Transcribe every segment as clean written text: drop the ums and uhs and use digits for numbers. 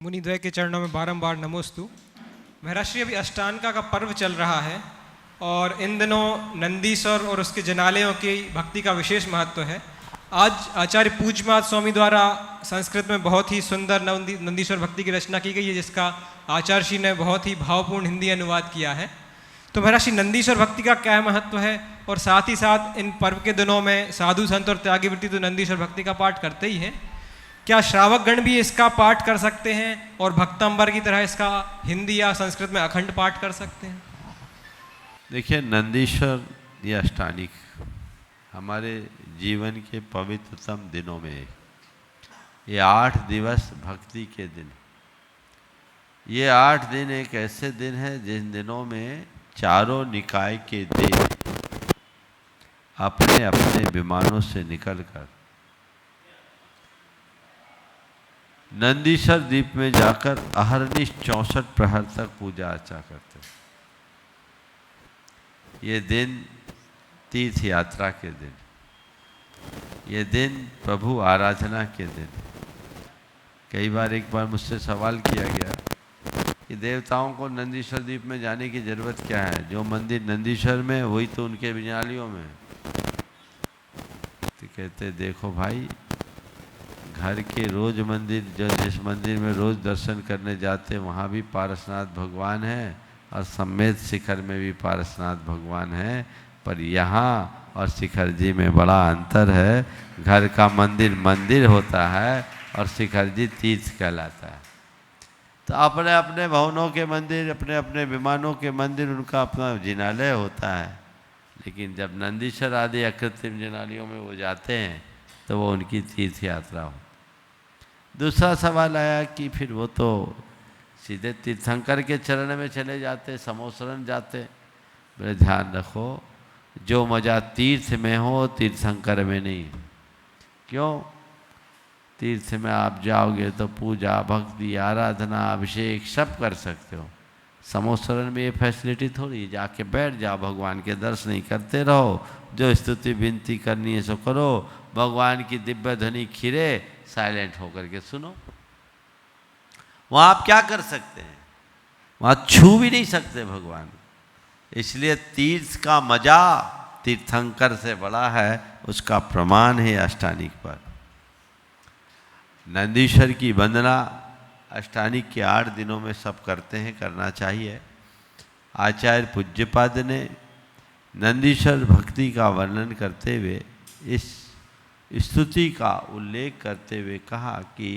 मुनिद्वय के चरणों में बारंबार नमोस्तु। महर्षि अभी अष्टांगा का पर्व चल रहा है और इन दिनों नंदीश्वर और उसके जनालयों की भक्ति का विशेष महत्व है। आज आचार्य पूज्यपाद स्वामी द्वारा संस्कृत में बहुत ही सुंदर नंदीश्वर भक्ति की रचना की गई है, जिसका आचार्य श्री ने बहुत ही भावपूर्ण हिंदी अनुवाद किया है। तो महर्षि नंदीश्वर भक्ति का क्या महत्व है, और साथ ही साथ इन पर्व के दिनों में साधु संत और त्यागी वृत्ति तो नंदीश्वर भक्ति का पाठ करते ही हैं, क्या श्रावक गण भी इसका पाठ कर सकते हैं और भक्तंबर की तरह इसका हिंदी या संस्कृत में अखंड पाठ कर सकते हैं? देखिए, नंदीश्वर ये अष्टानिक हमारे जीवन के पवित्रतम दिनों में ये 8 दिवस भक्ति के दिन। ये 8 दिन एक ऐसे दिन है जिन दिनों में चारों निकाय के देव अपने अपने विमानों से निकलकर नंदीश्वर द्वीप में जाकर अहरनिश 64 प्रहर तक पूजा अर्चा करते हैं। ये दिन तीर्थ यात्रा के दिन, ये दिन प्रभु आराधना के दिन। कई बार एक बार मुझसे सवाल किया गया कि देवताओं को नंदीश्वर द्वीप में जाने की जरूरत क्या है, जो मंदिर नंदीश्वर में वही तो उनके विजनालियों में। तो कहते देखो भाई, घर के रोज मंदिर, जो जिस मंदिर में रोज दर्शन करने जाते वहाँ भी पारसनाथ भगवान है और सम्मेद शिखर में भी पारसनाथ भगवान है, पर यहाँ और शिखर जी में बड़ा अंतर है। घर का मंदिर मंदिर होता है और शिखर जी तीर्थ कहलाता है। तो अपने अपने भवनों के मंदिर, अपने अपने विमानों के मंदिर, उनका अपना जिनालय होता है। लेकिन जब नंदीश्वर आदि अकृत्रिम जिनालयों में वो जाते हैं तो वो उनकी तीर्थ यात्रा हो। दूसरा सवाल आया कि फिर वो तो सीधे तीर्थंकर के चरण में चले जाते, समोसरण जाते। मेरे ध्यान रखो, जो मज़ा तीर्थ में हो तीर्थंकर में नहीं। क्यों? तीर्थ में आप जाओगे तो पूजा, भक्ति, आराधना, अभिषेक सब कर सकते हो। समोसरण में ये फैसिलिटी थोड़ी, जाके बैठ जाओ, भगवान के दर्शन नहीं करते रहो, जो स्तुति विनती करनी है सो करो, भगवान की दिव्य ध्वनि खिरे, साइलेंट होकर के सुनो। वहाँ आप क्या कर सकते हैं? वहाँ छू भी नहीं सकते भगवान। इसलिए तीर्थ का मजा तीर्थंकर से बड़ा है, उसका प्रमाण है अष्टानिक पर। नंदीश्वर की वंदना अष्टानिक के 8 दिनों में सब करते हैं, करना चाहिए। आचार्य पूज्यपाद ने नंदीश्वर भक्ति का वर्णन करते हुए इस स्तुति का उल्लेख करते हुए कहा कि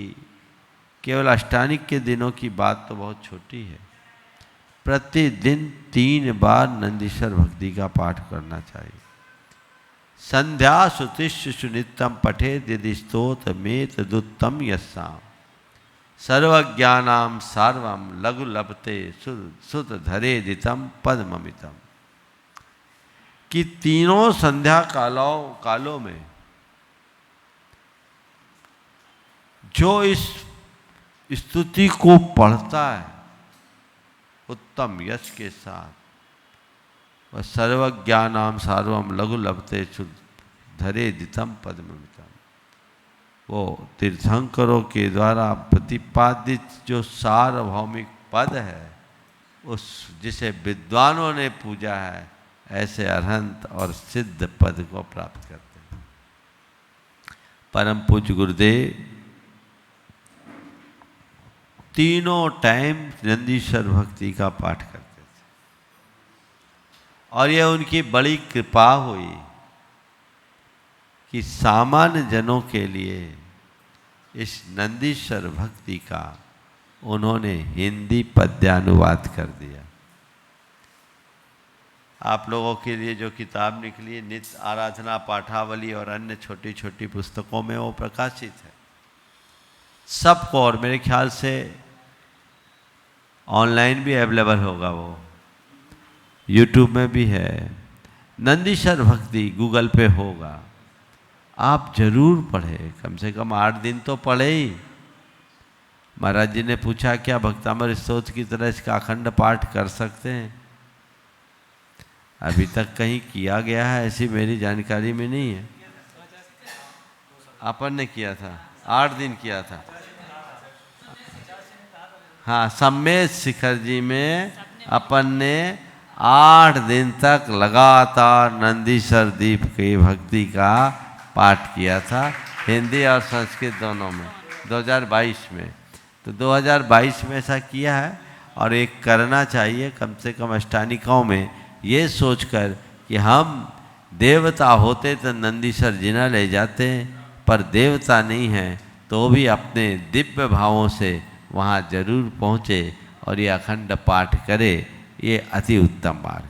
केवल अष्टानिक के दिनों की बात तो बहुत छोटी है, प्रतिदिन 3 बार नंदीश्वर भक्ति का पाठ करना चाहिए। संध्या सुतिष्ठ सुनित्यम पठेत यदि स्तोत मेत दुत्तम यस्साम सर्वज्ञानाम सार्वम लघु लभते सुत धरे दितम पद्ममितम। कि तीनों संध्या कालों में जो इस स्तुति को पढ़ता है उत्तम यश के साथ, वह सर्वज्ञानाम सार्वम लघु लभते धरे दितम पद्ममितम, वो तीर्थंकरों के द्वारा प्रतिपादित जो सार्वभौमिक पद है, उस जिसे विद्वानों ने पूजा है, ऐसे अरहंत और सिद्ध पद को प्राप्त करते हैं। परम पूज्य गुरुदेव तीनों टाइम नंदीश्वर भक्ति का पाठ करते थे और यह उनकी बड़ी कृपा हुई कि सामान्य जनों के लिए इस नंदीश्वर भक्ति का उन्होंने हिंदी पद्यानुवाद कर दिया। आप लोगों के लिए जो किताब निकली नित्य आराधना पाठावली और अन्य छोटी छोटी पुस्तकों में वो प्रकाशित है सबको, और मेरे ख्याल से ऑनलाइन भी अवेलेबल होगा, वो यूट्यूब में भी है। नंदीश्वर भक्ति गूगल पे होगा, आप जरूर पढ़ें, कम से कम 8 दिन तो पढ़े ही। महाराज जी ने पूछा क्या भक्तामृत स्तोत्र की तरह इसका अखंड पाठ कर सकते हैं? अभी तक कहीं किया गया है ऐसी मेरी जानकारी में नहीं है। अपन ने किया था, 8 दिन किया था। हाँ, सम्मेद शिखर जी में अपन ने 8 दिन तक लगातार नंदीश्वर दीप की भक्ति का पाठ किया था, हिंदी और संस्कृत दोनों में, 2022 में। तो 2022 में ऐसा किया है, और एक करना चाहिए कम से कम अष्टानिकाओं में, ये सोचकर कि हम देवता होते तो नंदीश्वर जिना ले जाते हैं, पर देवता नहीं हैं तो भी अपने दिव्य भावों से वहाँ जरूर पहुँचे और ये अखंड पाठ करे, ये अति उत्तम मार्ग।